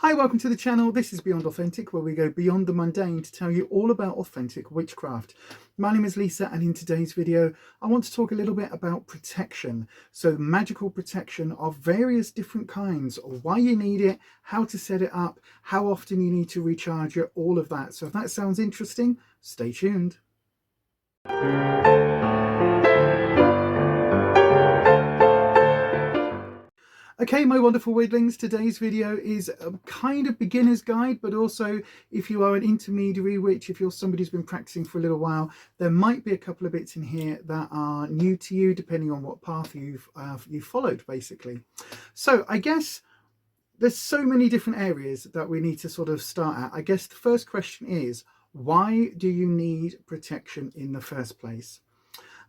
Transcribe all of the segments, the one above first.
Hi, welcome to the channel. This is Beyond Authentic, where we go beyond the mundane to tell you all about authentic witchcraft. My name is Lisa, and in today's video, I want to talk a little bit about protection. So magical protection of various different kinds, why you need it, how to set it up, how often you need to recharge it, all of that. So if that sounds interesting, stay tuned. Okay, my wonderful weedlings, today's video is a kind of beginner's guide, but also if you are an intermediary witch, if you're somebody who's been practicing for a little while, there might be a couple of bits in here that are new to you, depending on what path you've followed, basically. So I guess there's so many different areas that we need to sort of start at. I guess the first question is, why do you need protection in the first place?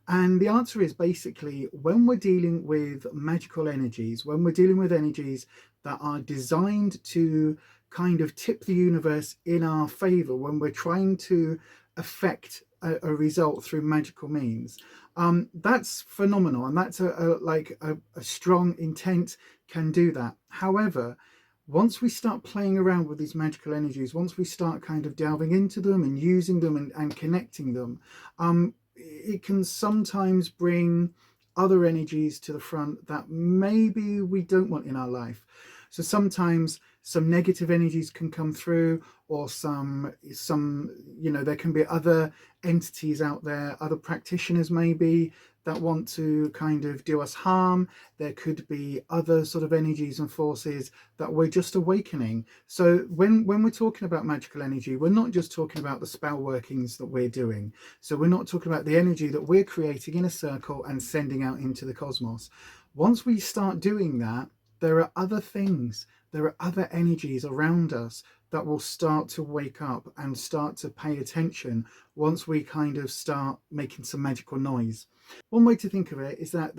And the answer is basically when we're dealing with magical energies, when we're dealing with energies that are designed to kind of tip the universe in our favor, when we're trying to affect a result through magical means, that's phenomenal, and that's a strong intent can do that. However, once we start playing around with these magical energies, once we start kind of delving into them and using them and connecting them, it can sometimes bring other energies to the front that maybe we don't want in our life. So sometimes some negative energies can come through, or some there can be other entities out there, other practitioners maybe, that want to kind of do us harm. There could be other sort of energies and forces that we're just awakening. So when we're talking about magical energy, we're not just talking about the spell workings that we're doing. So we're not talking about the energy that we're creating in a circle and sending out into the cosmos. Once we start doing that, there are other things, there are other energies around us that will start to wake up and start to pay attention once we kind of start making some magical noise. One way to think of it is that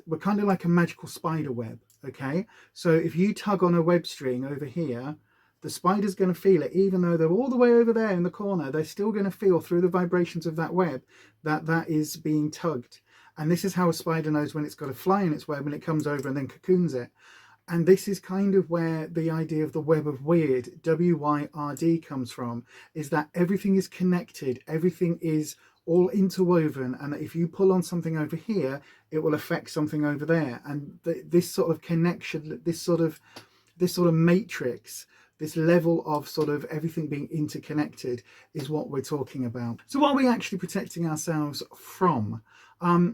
we're kind of like a magical spider web, okay? So if you tug on a web string over here, the spider's going to feel it, even though they're all the way over there in the corner, they're still going to feel through the vibrations of that web that is being tugged. And this is how a spider knows when it's got a fly in its web and it comes over and then cocoons it. And this is kind of where the idea of the web of weird, W-Y-R-D, comes from, is that everything is connected, everything is all interwoven, and that if you pull on something over here, it will affect something over there. And this sort of connection, this sort of matrix, this level of sort of everything being interconnected is what we're talking about. So what are we actually protecting ourselves from?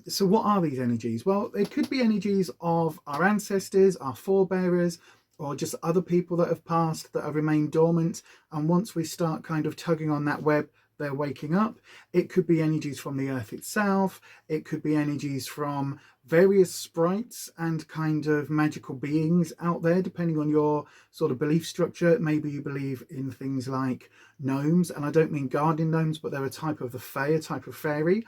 So what are these energies? Well, they could be energies of our ancestors, our forebearers, or just other people that have passed, that have remained dormant. And once we start kind of tugging on that web, they're waking up. It could be energies from the earth itself. It could be energies from various sprites and kind of magical beings out there, depending on your sort of belief structure. Maybe you believe in things like gnomes, and I don't mean guardian gnomes, but they're a type of the fae, a type of fairy.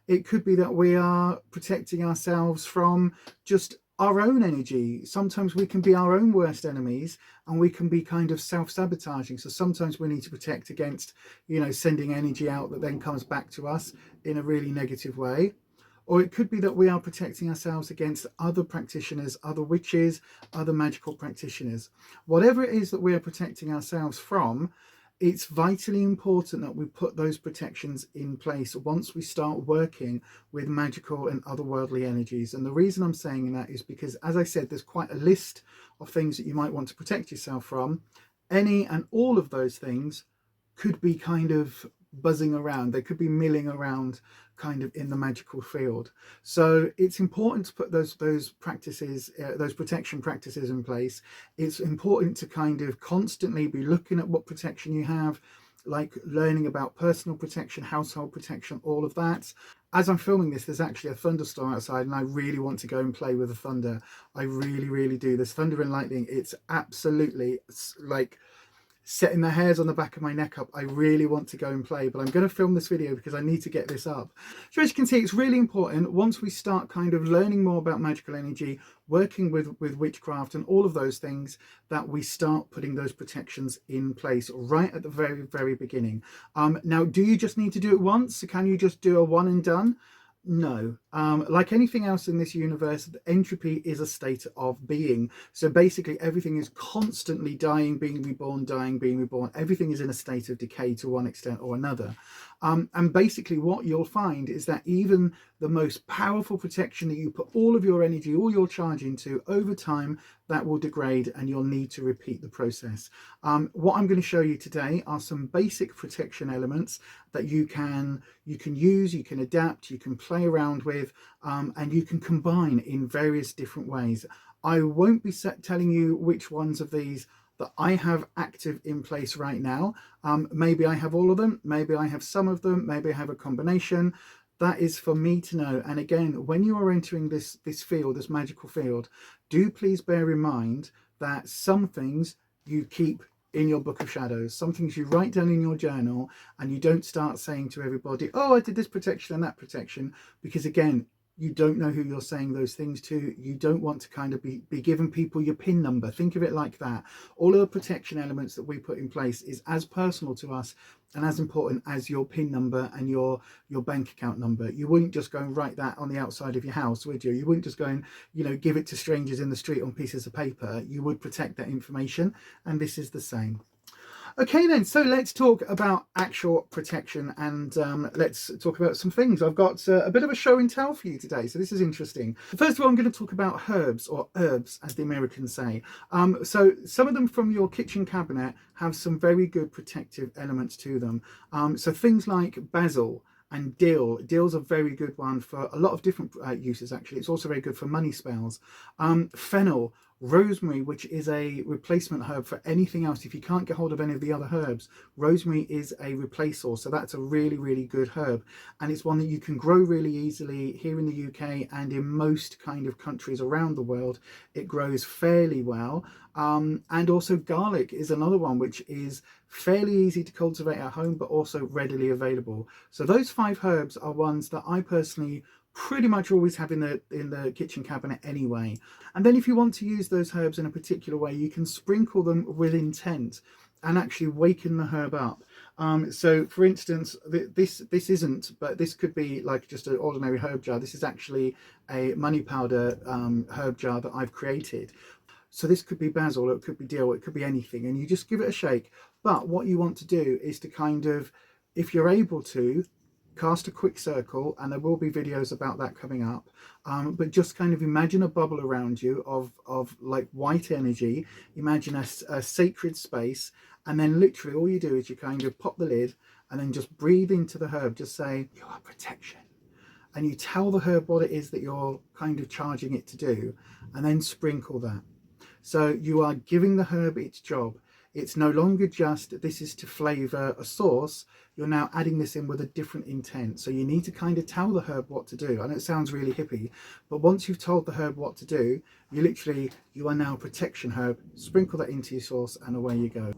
It could be that we are protecting ourselves from just our own energy. Sometimes we can be our own worst enemies, and we can be kind of self-sabotaging. So sometimes we need to protect against, sending energy out that then comes back to us in a really negative way. Or it could be that we are protecting ourselves against other practitioners, other witches, other magical practitioners. Whatever it is that we are protecting ourselves from, it's vitally important that we put those protections in place once we start working with magical and otherworldly energies. And the reason I'm saying that is because, as I said, there's quite a list of things that you might want to protect yourself from. Any and all of those things could be kind of buzzing around. They could be milling around kind of in the magical field. So it's important to put those practices, those protection practices in place. It's important to kind of constantly be looking at what protection you have, like learning about personal protection, household protection, all of that. As I'm filming this, there's actually a thunderstorm outside, and I really want to go and play with the thunder. I really, really do. There's thunder and lightning. It's absolutely like setting the hairs on the back of my neck up. I really want to go and play, but I'm going to film this video because I need to get this up. So as you can see, it's really important once we start kind of learning more about magical energy, working with witchcraft and all of those things, that we start putting those protections in place right at the very, very beginning. Now, do you just need to do it once? So can you just do a one and done? No. Like anything else in this universe, entropy is a state of being. So basically everything is constantly dying, being reborn, dying, being reborn. Everything is in a state of decay to one extent or another. And basically what you'll find is that even the most powerful protection that you put all of your energy, all your charge into, over time, that will degrade and you'll need to repeat the process. What I'm going to show you today are some basic protection elements that you can use, you can adapt, you can play around with, and you can combine in various different ways. I won't be telling you which ones of these that I have active in place right now. Maybe I have all of them, maybe I have some of them, maybe I have a combination. That is for me to know. And again, when you are entering this field, this magical field, do please bear in mind that some things you keep in your book of shadows, some things you write down in your journal, and you don't start saying to everybody, oh, I did this protection and that protection, because again, you don't know who you're saying those things to. You don't want to kind of be giving people your PIN number. Think of it like that. All of the protection elements that we put in place is as personal to us and as important as your PIN number and your bank account number. You wouldn't just go and write that on the outside of your house, would you? You wouldn't just go and, you know, give it to strangers in the street on pieces of paper. You would protect that information, and this is the same. Okay then, so let's talk about actual protection, and let's talk about some things. I've got a bit of a show and tell for you today, so this is interesting. First of all, I'm going to talk about herbs, or herbs as the Americans say. So some of them from your kitchen cabinet have some very good protective elements to them. So things like basil and dill. Dill's a very good one for a lot of different uses, actually. It's also very good for money spells. Fennel, rosemary, which is a replacement herb for anything else. If you can't get hold of any of the other herbs, rosemary is a replacer, so that's a really, really good herb, and it's one that you can grow really easily here in the UK and in most kind of countries around the world. It grows fairly well. And also garlic is another one which is fairly easy to cultivate at home, but also readily available. So those 5 herbs are ones that I personally pretty much always have in the kitchen cabinet anyway. And then if you want to use those herbs in a particular way, you can sprinkle them with intent and actually waken the herb up. So for instance, this isn't, but this could be like just an ordinary herb jar. This is actually a money powder herb jar that I've created. So this could be basil, it could be dill, it could be anything, and you just give it a shake. But what you want to do is to kind of, if you're able to, cast a quick circle, and there will be videos about that coming up, but just kind of imagine a bubble around you of like white energy. Imagine a sacred space, and then literally all you do is you kind of pop the lid and then just breathe into the herb. Just say, you are protection, and you tell the herb what it is that you're kind of charging it to do, and then sprinkle that. So you are giving the herb its job. It's no longer just this is to flavour a sauce. You're now adding this in with a different intent. So you need to kind of tell the herb what to do. I know it sounds really hippie, but once you've told the herb what to do, you are now a protection herb. Sprinkle that into your sauce and away you go.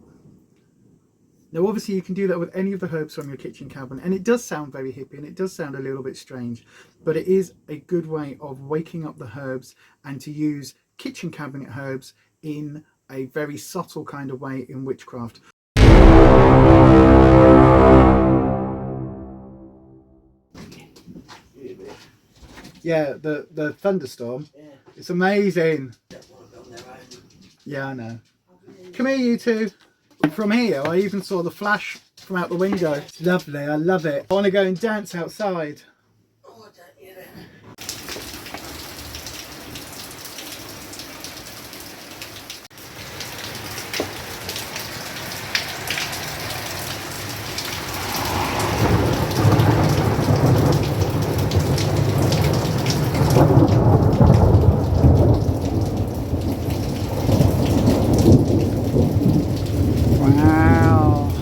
Now obviously you can do that with any of the herbs from your kitchen cabinet, and it does sound very hippie and it does sound a little bit strange, but it is a good way of waking up the herbs and to use kitchen cabinet herbs in a very subtle kind of way in witchcraft. Yeah, the thunderstorm. Yeah. It's amazing. Yeah, I know. Come here, you two. From here, I even saw the flash from out the window. It's lovely. I love it. I want to go and dance outside. Oh, don't you then? Wow.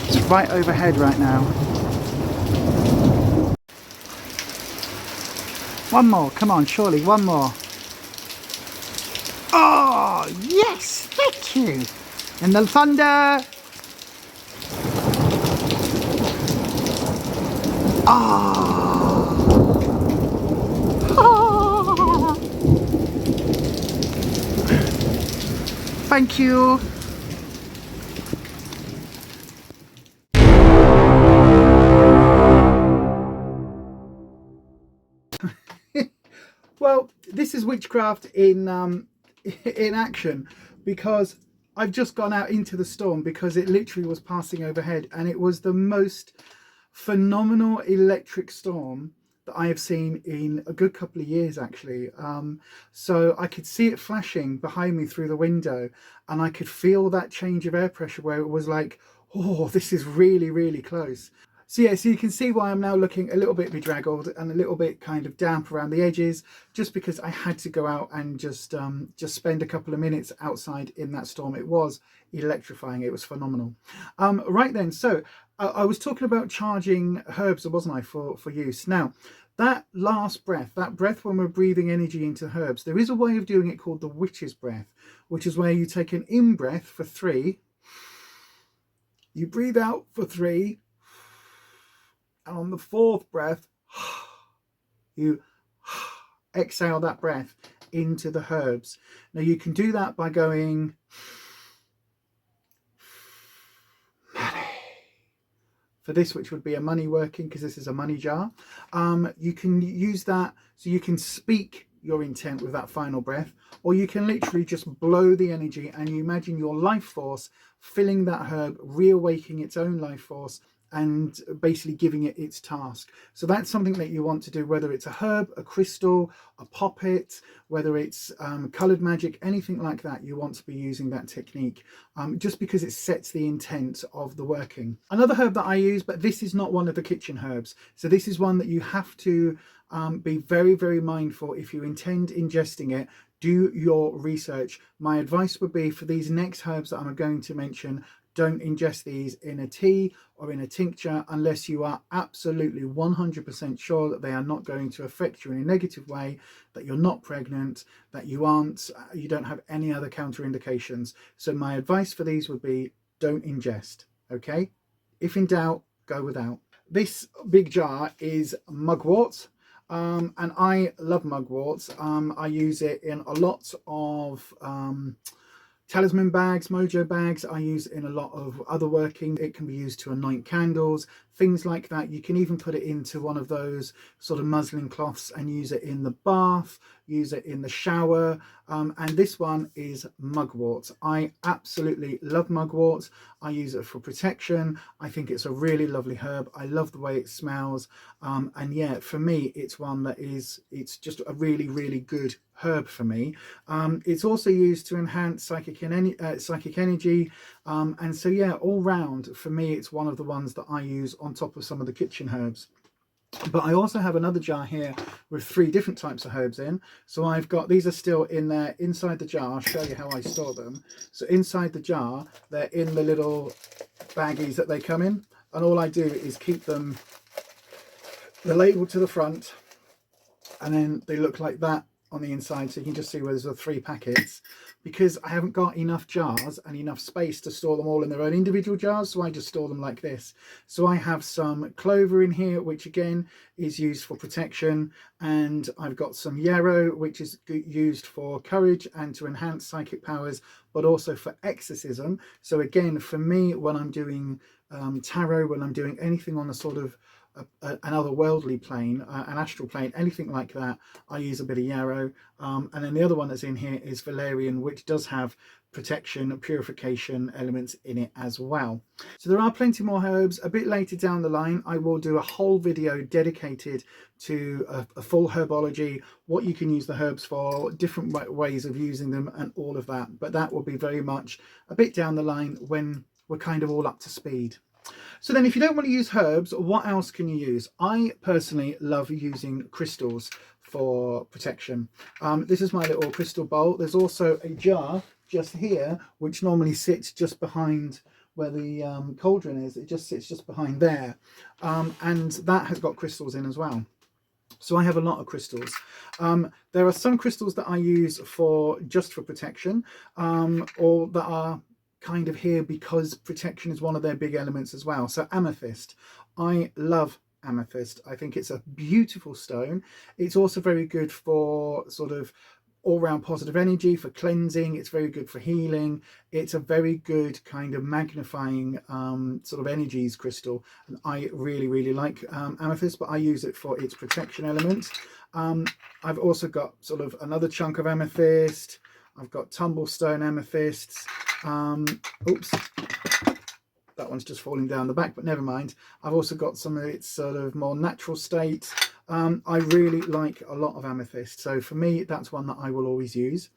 It's right overhead right now. One more, come on, surely, one more. Oh, yes, thank you. And the thunder. Thank you. Well, this is witchcraft in action, because I've just gone out into the storm because it literally was passing overhead, and it was the most phenomenal electric storm that I have seen in a good couple of years, actually. So I could see it flashing behind me through the window, and I could feel that change of air pressure where it was like, oh, this is really, really close. So yeah, so you can see why I'm now looking a little bit bedraggled and a little bit kind of damp around the edges, just because I had to go out and just spend a couple of minutes outside in that storm. It was electrifying. It was phenomenal. Right then, so I was talking about charging herbs, wasn't I, for use. Now, that last breath, that breath when we're breathing energy into herbs, there is a way of doing it called the witch's breath, which is where you take an in breath for 3, you breathe out for 3, and on the 4th breath, you exhale that breath into the herbs. Now you can do that by going for this, which would be a money working, because this is a money jar. You can use that so you can speak your intent with that final breath, or you can literally just blow the energy and you imagine your life force filling that herb, reawakening its own life force, and basically giving it its task. So that's something that you want to do, whether it's a herb, a crystal, a poppet, whether it's coloured magic, anything like that. You want to be using that technique, just because it sets the intent of the working. Another herb that I use, but this is not one of the kitchen herbs, so this is one that you have to be very, very mindful if you intend ingesting it. Do your research. My advice would be for these next herbs that I'm going to mention, don't ingest these in a tea or in a tincture unless you are absolutely 100% sure that they are not going to affect you in a negative way, that you're not pregnant, that you don't have any other counterindications. So my advice for these would be don't ingest, okay? If in doubt, go without. This big jar is Mugwort. And I love Mugworts. I use it in a lot of talisman bags, mojo bags. I use it in a lot of other working. It can be used to anoint candles, things like that. You can even put it into one of those sort of muslin cloths and use it in the bath, use it in the shower. And this one is Mugwort. I absolutely love Mugwort. I use it for protection. I think it's a really lovely herb. I love the way it smells. And yeah, for me, it's one that it's just a really, really good herb for me. It's also used to enhance psychic energy. And so yeah, all round, for me, it's one of the ones that I use on top of some of the kitchen herbs. But I also have another jar here with 3 different types of herbs in. So I've got, these are still in there inside the jar. I'll show you how I store them. So inside the jar, they're in the little baggies that they come in. And all I do is keep them, the label to the front, and then they look like that on the inside. So you can just see where there's the 3 packets, because I haven't got enough jars and enough space to store them all in their own individual jars, so I just store them like this. So I have some clover in here, which again is used for protection, and I've got some yarrow, which is used for courage and to enhance psychic powers, but also for exorcism. So again, for me, when I'm doing tarot, when I'm doing anything on a sort of an otherworldly plane, an astral plane, anything like that, I use a bit of yarrow. And then the other one that's in here is valerian, which does have protection, purification elements in it as well. So there are plenty more herbs. A bit later down the line, I will do a whole video dedicated to a full herbology, what you can use the herbs for, different ways of using them, and all of that. But that will be very much a bit down the line when we're kind of all up to speed. So then if you don't want to use herbs, what else can you use? I personally love using crystals for protection. This is my little crystal bowl. There's also a jar just here, which normally sits just behind where the cauldron is. It just sits just behind there. And that has got crystals in as well. So I have a lot of crystals. There are some crystals that I use for just for protection, or that are kind of here because protection is one of their big elements as well. So amethyst, I love amethyst. I think it's a beautiful stone. It's also very good for sort of all-round positive energy for cleansing. It's very good for healing. It's a very good kind of magnifying sort of energies crystal, and I really like amethyst, but I use it for its protection element. I've also got sort of another chunk of amethyst. I've got tumblestone amethysts. Oops, that one's just falling down the back, but never mind. I've also got some of its sort of more natural state. I really like a lot of amethyst, so for me that's one that I will always use.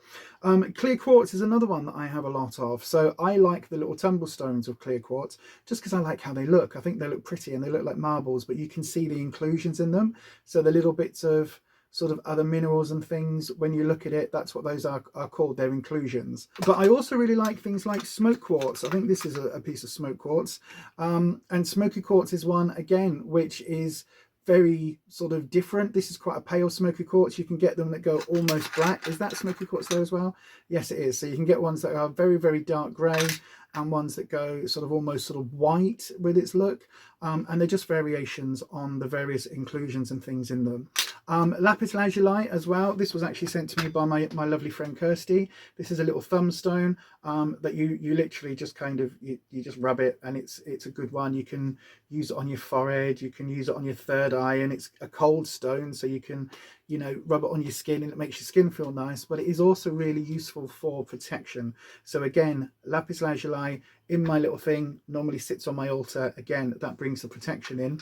Clear quartz is another one that I have a lot of. So I like the little tumblestones of clear quartz just because I like how they look. I think they look pretty and they look like marbles, but you can see the inclusions in them. So the little bits of sort of other minerals and things, when you look at it, that's what those are called, they're inclusions. But I also really like things like smoke quartz. I think this is a piece of smoke quartz, and smoky quartz is one again which is very sort of different. This is quite a pale smoky quartz. You can get them that go almost black. Is that smoky quartz there as well? Yes, it is. So you can get ones that are very dark grey, and ones that go sort of almost sort of white with its look, and they're just variations on the various inclusions and things in them. Lapis Lazuli as well. This was actually sent to me by my lovely friend Kirsty. This is a little thumbstone that you literally just kind of you just rub it, and it's a good one. You can use it on your forehead, you can use it on your third eye, and it's a cold stone, so you can, you know, rub it on your skin and it makes your skin feel nice. But it is also really useful for protection. So again, lapis lazuli in my little thing normally sits on my altar. Again, that brings the protection in.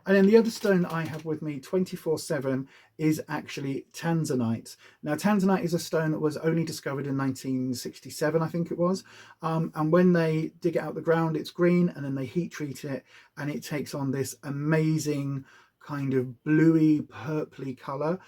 And then the other stone I have with me 24/7 is actually Tanzanite. Now Tanzanite is a stone that was only discovered in 1967, I think it was, and when they dig it out the ground it's green, and then they heat treat it and it takes on this amazing kind of bluey purpley color,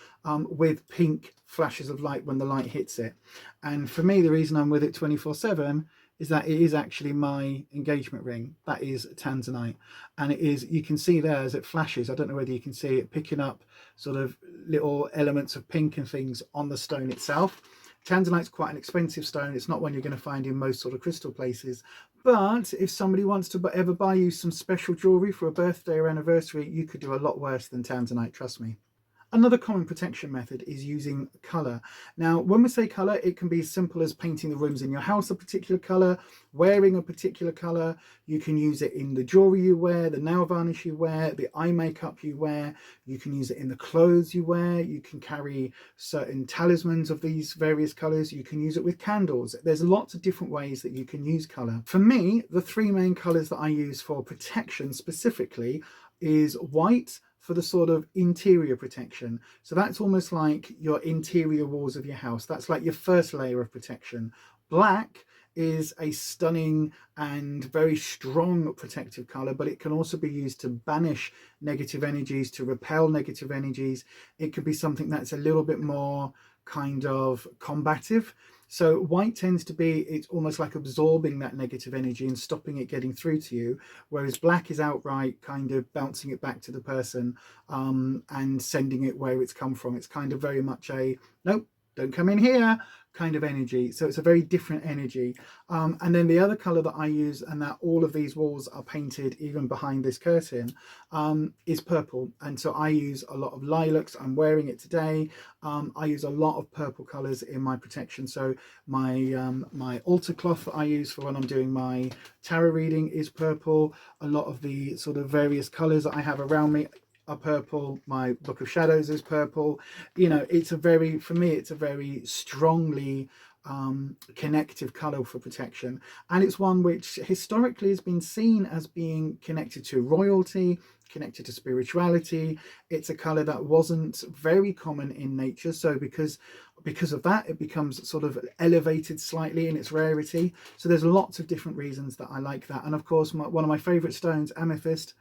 with pink flashes of light when the light hits it. And for me, the reason I'm with it 24/7 is that it is actually my engagement ring. That is Tanzanite, and it is, you can see there as it flashes, I don't know whether you can see it picking up sort of little elements of pink and things on the stone itself. Tanzanite's quite an expensive stone. It's not one you're going to find in most sort of crystal places, but if somebody wants to ever buy you some special jewelry for a birthday or anniversary, you could do a lot worse than Tanzanite, trust me. Another common protection method is using colour. Now, when we say colour, it can be as simple as painting the rooms in your house a particular colour, wearing a particular colour. You can use it in the jewellery you wear, the nail varnish you wear, the eye makeup you wear. You can use it in the clothes you wear. You can carry certain talismans of these various colours. You can use it with candles. There's lots of different ways that you can use colour. For me, the three main colours that I use for protection specifically is white, for the sort of interior protection. So that's almost like your interior walls of your house. That's like your first layer of protection. Black is a stunning and very strong protective color, but it can also be used to banish negative energies, to repel negative energies. It could be something that's a little bit more kind of combative. So white tends to be, it's almost like absorbing that negative energy and stopping it getting through to you, whereas black is outright kind of bouncing it back to the person, and sending it where it's come from. It's kind of very much a nope, don't come in here kind of energy. So it's a very different energy. And then the other color that I use, and that all of these walls are painted even behind this curtain, is purple. And so I use a lot of lilacs. I'm wearing it today. I use a lot of purple colors in my protection. So my altar cloth that I use for when I'm doing my tarot reading is purple. A lot of the sort of various colors that I have around me are purple. My Book of Shadows is purple. You know, it's a very, for me, it's a very strongly connective color for protection, and it's one which historically has been seen as being connected to royalty, connected to spirituality. It's a color that wasn't very common in nature, so because of that, it becomes sort of elevated slightly in its rarity. So there's lots of different reasons that I like that. And of course, one of my favorite stones, amethyst,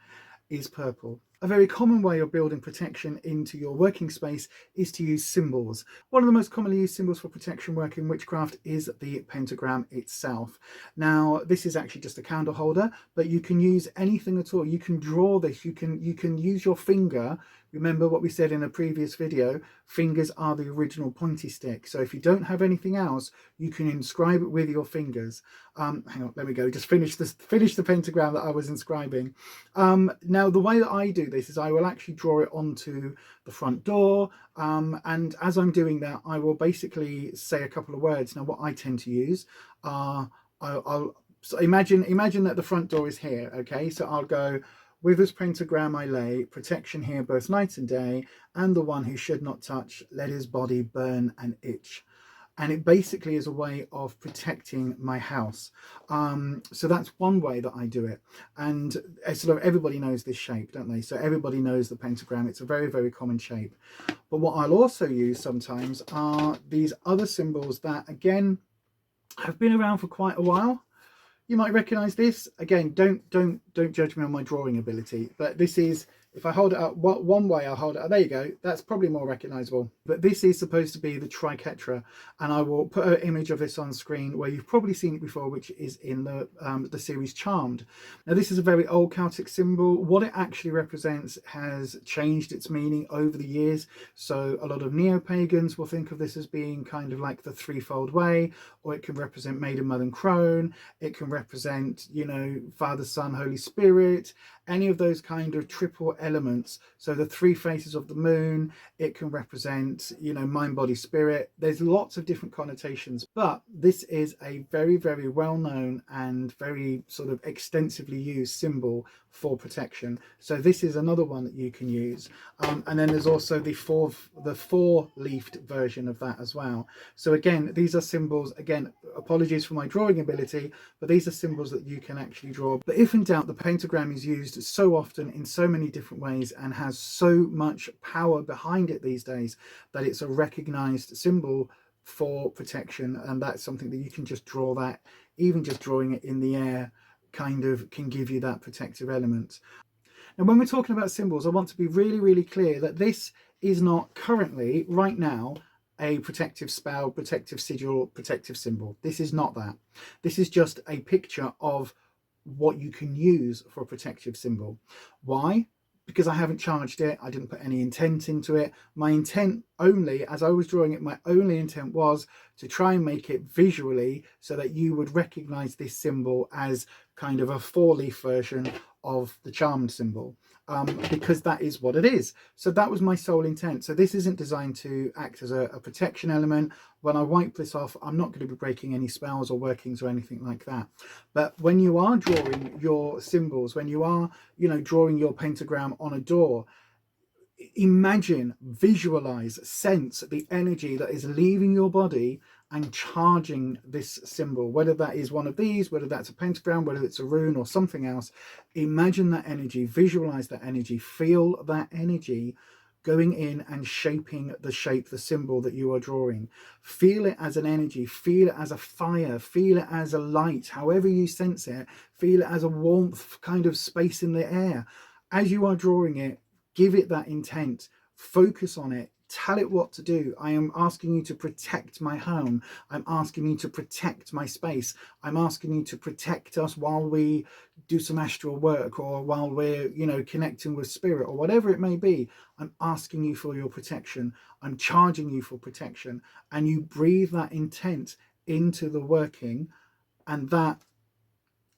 is purple. A very common way of building protection into your working space is to use symbols. One of the most commonly used symbols for protection work in witchcraft is the pentagram itself. Now, this is actually just a candle holder, but you can use anything at all. You can draw this, you can use your finger. Remember what we said in a previous video, fingers are the original pointy stick. So if you don't have anything else, you can inscribe it with your fingers. Hang on, let me go, just finish the pentagram that I was inscribing. Now, the way that I do do this is I will actually draw it onto the front door, and as I'm doing that, I will basically say a couple of words. Now what I tend to use are, so imagine that the front door is here, okay? So I'll go, with this pentagram I lay protection here both night and day, and the one who should not touch, let his body burn and itch. And it basically is a way of protecting my house. So that's one way that I do it. And sort of everybody knows this shape, don't they? So everybody knows the pentagram. It's a very, very common shape. But what I'll also use sometimes are these other symbols that, again, have been around for quite a while. You might recognize this. Again, don't judge me on my drawing ability, but this is, if I hold it up one way, I'll hold it up. There you go. That's probably more recognizable. But this is supposed to be the Triquetra, and I will put an image of this on screen where you've probably seen it before, which is in the series Charmed. Now, this is a very old Celtic symbol. What it actually represents has changed its meaning over the years. So a lot of neo-pagans will think of this as being kind of like the threefold way, or it can represent Maiden, Mother and Crone. It can represent, you know, Father, Son, Holy Spirit, any of those kind of triple elements. So the three faces of the moon, it can represent, you know, mind, body, spirit. There's lots of different connotations, but this is a very, very well known and very sort of extensively used symbol for protection. So this is another one that you can use. And then there's also the four-leafed version of that as well. So again, these are symbols, again, apologies for my drawing ability, but these are symbols that you can actually draw. But if in doubt, the pentagram is used so often in so many different ways and has so much power behind it these days that it's a recognized symbol for protection. And that's something that you can just draw, that even just drawing it in the air kind of can give you that protective element. Now, when we're talking about symbols, I want to be really, really clear that this is not currently, right now, a protective spell, protective sigil, protective symbol. This is not that. This is just a picture of what you can use for a protective symbol. Why? Because I haven't charged it. I didn't put any intent into it. My intent only, as I was drawing it, my only intent was to try and make it visually so that you would recognize this symbol as kind of a four-leaf version of the charmed symbol, because that is what it is. So that was my sole intent. So this isn't designed to act as a protection element. When I wipe this off, I'm not going to be breaking any spells or workings or anything like that. But when you are drawing your symbols, when you are, you know, drawing your pentagram on a door, imagine, visualize, sense the energy that is leaving your body and charging this symbol, whether that is one of these, whether that's a pentagram, whether it's a rune or something else. Imagine that energy, visualize that energy, feel that energy going in and shaping the symbol that you are drawing. Feel it as an energy, feel it as a fire, feel it as a light, however you sense it, feel it as a warmth kind of space in the air. As you are drawing it, give it that intent, focus on it, tell it what to do. I am asking you to protect my home. I'm asking you to protect my space. I'm asking you to protect us while we do some astral work, or while we're, you know, connecting with spirit, or whatever it may be. I'm asking you for your protection. I'm charging you for protection. And you breathe that intent into the working, and that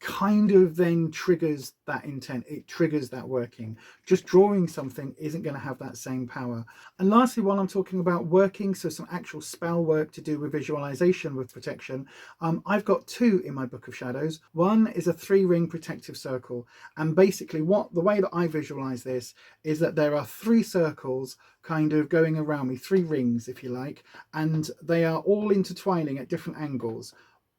kind of then triggers that intent. It triggers that working. Just drawing something isn't going to have that same power. And lastly, while I'm talking about working, so some actual spell work to do with visualization with protection, I've got two in my Book of Shadows. One is a 3-ring protective circle, and basically the way that I visualize this is that there are 3 circles kind of going around me, 3 rings if you like, and they are all intertwining at different angles.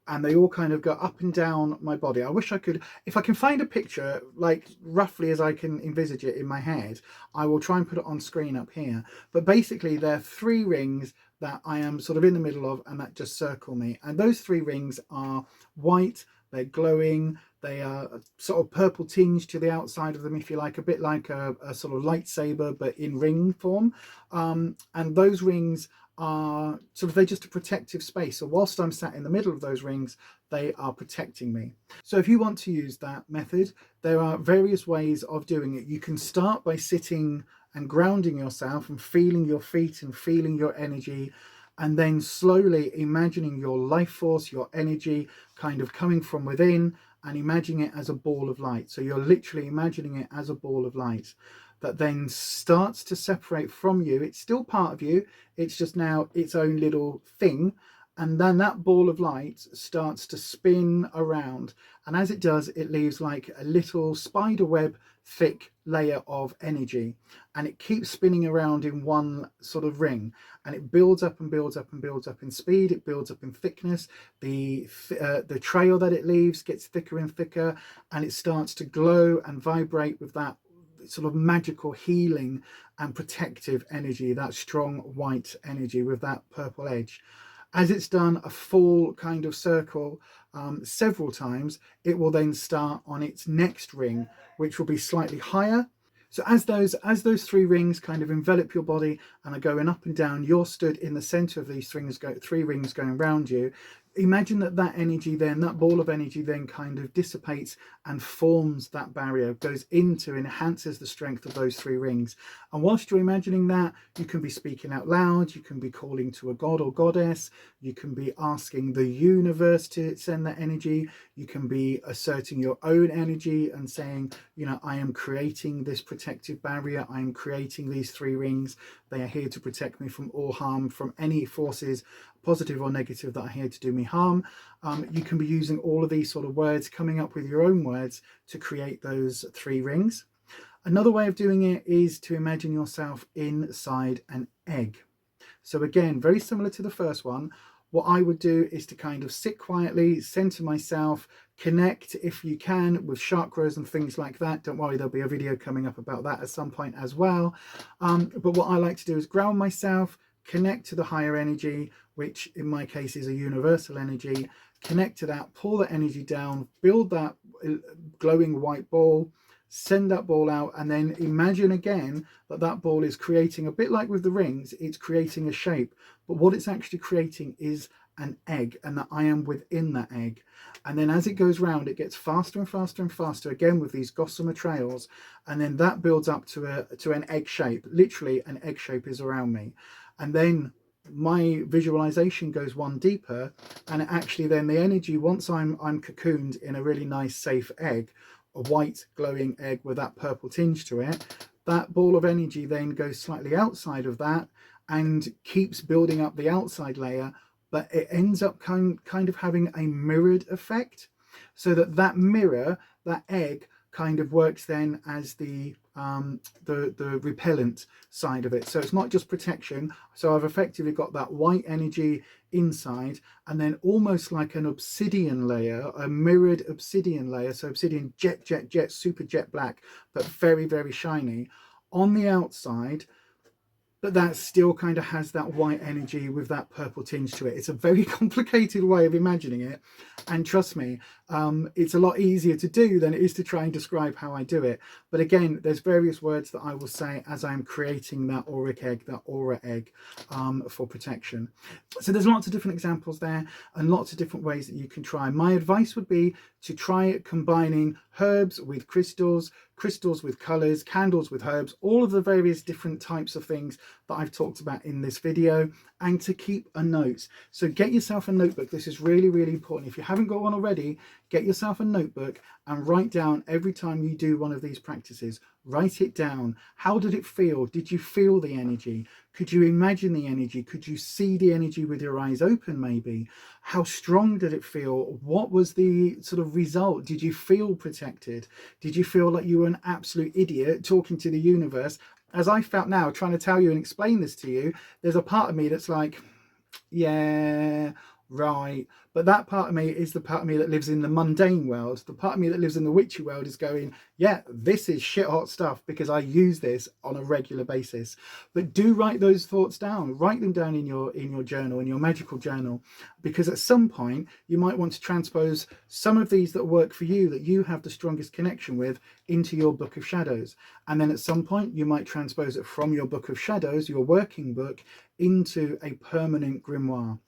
And they all kind of go up and down my body. I wish I could, if I can find a picture, like roughly as I can envisage it in my head, I will try and put it on screen up here. But basically there are 3 rings that I am sort of in the middle of, and that just circle me. And those 3 rings are white, they're glowing, they are a sort of purple tinge to the outside of them, if you like, a bit like a sort of lightsaber, but in ring form. And those rings are sort of, they're just a protective space. So whilst I'm sat in the middle of those rings, they are protecting me. So if you want to use that method, there are various ways of doing it. You can start by sitting and grounding yourself and feeling your feet and feeling your energy, and then slowly imagining your life force, your energy kind of coming from within and imagine it as a ball of light. So you're literally imagining it as a ball of light that then starts to separate from you. It's still part of you, it's just now its own little thing. And then that ball of light starts to spin around, and as it does, it leaves like a little spider web thick layer of energy, and it keeps spinning around in one sort of ring, and it builds up and builds up and builds up in speed, it builds up in thickness, the trail that it leaves gets thicker and thicker, and it starts to glow and vibrate with that sort of magical healing and protective energy, that strong white energy with that purple edge. As it's done a full kind of circle several times, it will then start on its next ring, which will be slightly higher. So as those three rings kind of envelop your body and are going up and down, you're stood in the center of these three rings going around you. Imagine that energy then, that ball of energy then kind of dissipates and forms that barrier, goes into, enhances the strength of those three rings. And whilst you're imagining that, you can be speaking out loud, you can be calling to a god or goddess, you can be asking the universe to send that energy, you can be asserting your own energy and saying, you know, I am creating this protective barrier, I am creating these three rings, they are here to protect me from all harm, from any forces, positive or negative, that are here to do me harm. You can be using all of these sort of words, coming up with your own words to create those three rings. Another way of doing it is to imagine yourself inside an egg. So again, very similar to the first one, what I would do is to kind of sit quietly, center myself, connect if you can with chakras and things like that. Don't worry, there'll be a video coming up about that at some point as well. But what I like to do is ground myself, connect to the higher energy, which in my case is a universal energy, connect to that, pull that energy down, build that glowing white ball, send that ball out, and then imagine again that ball is creating, a bit like with the rings, it's creating a shape, but what it's actually creating is an egg, and that I am within that egg. And then as it goes round, it gets faster and faster and faster, again with these gossamer trails, and then that builds up to an egg shape. Literally an egg shape is around me, and then my visualization goes one deeper, and actually then the energy, once I'm cocooned in a really nice safe egg, a white glowing egg with that purple tinge to it, that ball of energy then goes slightly outside of that and keeps building up the outside layer, but it ends up kind of having a mirrored effect, so that mirror, that egg, kind of works then as the repellent side of it. So it's not just protection. So I've effectively got that white energy inside, and then almost like an obsidian layer, a mirrored obsidian layer. So obsidian jet, super jet black, but very, very shiny on the outside. But that still kind of has that white energy with that purple tinge to it. It's a very complicated way of imagining it. And trust me, it's a lot easier to do than it is to try and describe how I do it. But again, there's various words that I will say as I'm creating that auric egg, that aura egg, for protection. So there's lots of different examples there and lots of different ways that you can try. My advice would be to try combining herbs with crystals, crystals with colors, candles with herbs, all of the various different types of things that I've talked about in this video, and to keep a note. So get yourself a notebook. This is really, really important. If you haven't got one already, get yourself a notebook and write down every time you do one of these practices. Write it down. How did it feel? Did you feel the energy? Could you imagine the energy? Could you see the energy with your eyes open maybe? How strong did it feel? What was the sort of result? Did you feel protected? Did you feel like you were an absolute idiot talking to the universe? As I felt now, trying to tell you and explain this to you, there's a part of me that's like, yeah, right. But that part of me is the part of me that lives in the mundane world. The part of me that lives in the witchy world is going, yeah, this is shit hot stuff because I use this on a regular basis. But do write those thoughts down. Write them down in your journal, in your magical journal, because at some point you might want to transpose some of these that work for you, that you have the strongest connection with, into your book of shadows. And then at some point you might transpose it from your book of shadows, your working book, into a permanent grimoire.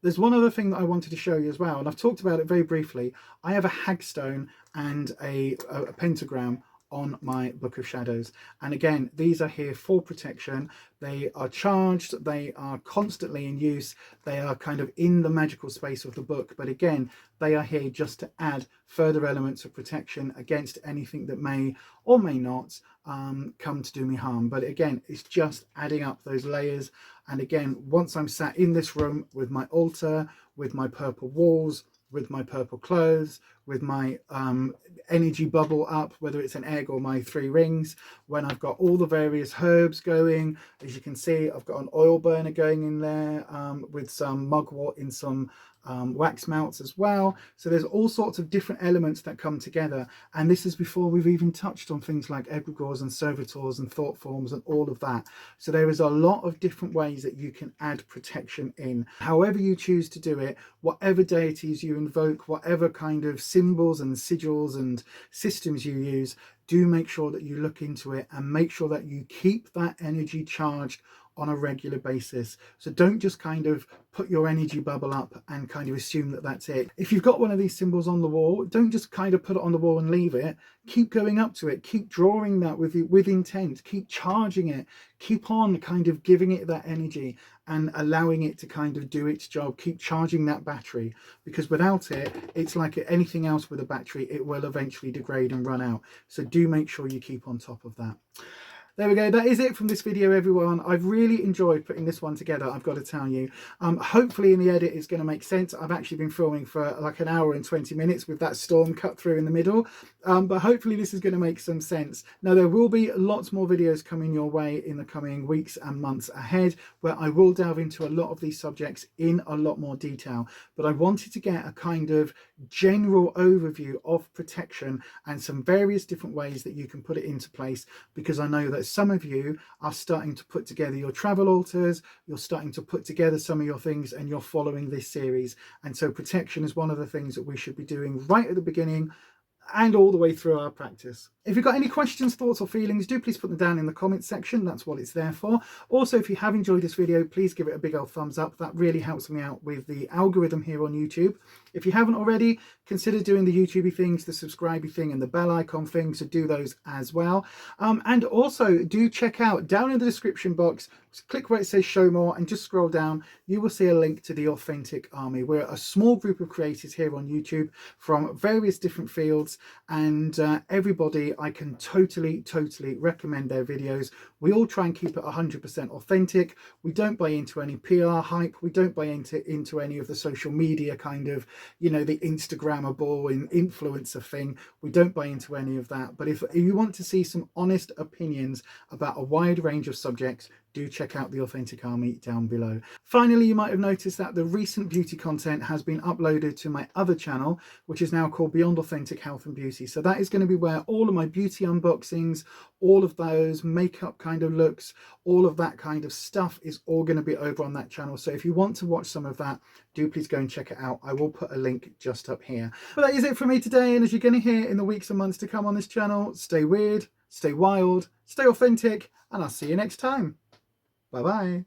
There's one other thing that I wanted to show you as well, and I've talked about it very briefly. I have a hagstone and a pentagram on my book of shadows, and again, these are here for protection. They are charged, they are constantly in use, they are kind of in the magical space of the book, but again, They are here just to add further elements of protection against anything that may or may not come to do me harm. But again, it's just adding up those layers. And again, once I'm sat in this room with my altar, with my purple walls, with my purple clothes, with my energy bubble up, whether it's an egg or my 3 rings, when I've got all the various herbs going, as you can see, I've got an oil burner going in there with some mugwort in some wax melts as well. So there's all sorts of different elements that come together, and this is before we've even touched on things like egregores and servitors and thought forms and all of that. So there is a lot of different ways that you can add protection in, however you choose to do it, whatever deities you invoke, whatever kind of symbols and sigils and systems you use. Do make sure that you look into it and make sure that you keep that energy charged on a regular basis. So don't just kind of put your energy bubble up and kind of assume that that's it. If you've got one of these symbols on the wall, don't just kind of put it on the wall and leave it. Keep going up to it, keep drawing that with intent, keep charging it, keep on kind of giving it that energy and allowing it to kind of do its job. Keep charging that battery, because without it, it's like anything else with a battery, it will eventually degrade and run out. So do make sure you keep on top of that. There we go. That is it from this video, everyone. I've really enjoyed putting this one together, I've got to tell you. Hopefully in the edit it's going to make sense. I've actually been filming for like an hour and 20 minutes with that storm cut through in the middle. But hopefully this is going to make some sense. Now, there will be lots more videos coming your way in the coming weeks and months ahead, where I will delve into a lot of these subjects in a lot more detail. But I wanted to get a kind of general overview of protection and some various different ways that you can put it into place, because I know that some of you are starting to put together your travel altars, you're starting to put together some of your things, and you're following this series. And so protection is one of the things that we should be doing right at the beginning and all the way through our practice. If you've got any questions, thoughts or feelings, do please put them down in the comments section. That's what it's there for. Also, if you have enjoyed this video, please give it a big old thumbs up. That really helps me out with the algorithm here on YouTube. If you haven't already, consider doing the YouTubey things, the subscribey thing and the bell icon thing, so do those as well. And also do check out down in the description box, click where it says show more and just scroll down. You will see a link to the Authentic Army. We're a small group of creators here on YouTube from various different fields, and everybody, I can totally recommend their videos. We all try and keep it 100% authentic. We don't buy into any PR hype. We don't buy into any of the social media kind of, you know, the Instagrammable and influencer thing. We don't buy into any of that. But if you want to see some honest opinions about a wide range of subjects, do check out the Authentic Army down below. Finally, you might have noticed that the recent beauty content has been uploaded to my other channel, which is now called Beyond Authentic Health and Beauty. So that is going to be where all of my beauty unboxings, all of those makeup kind of looks, all of that kind of stuff is all going to be over on that channel. So if you want to watch some of that, do please go and check it out. I will put a link just up here. But that is it from me today. And as you're going to hear in the weeks and months to come on this channel, stay weird, stay wild, stay authentic, and I'll see you next time. Bye-bye.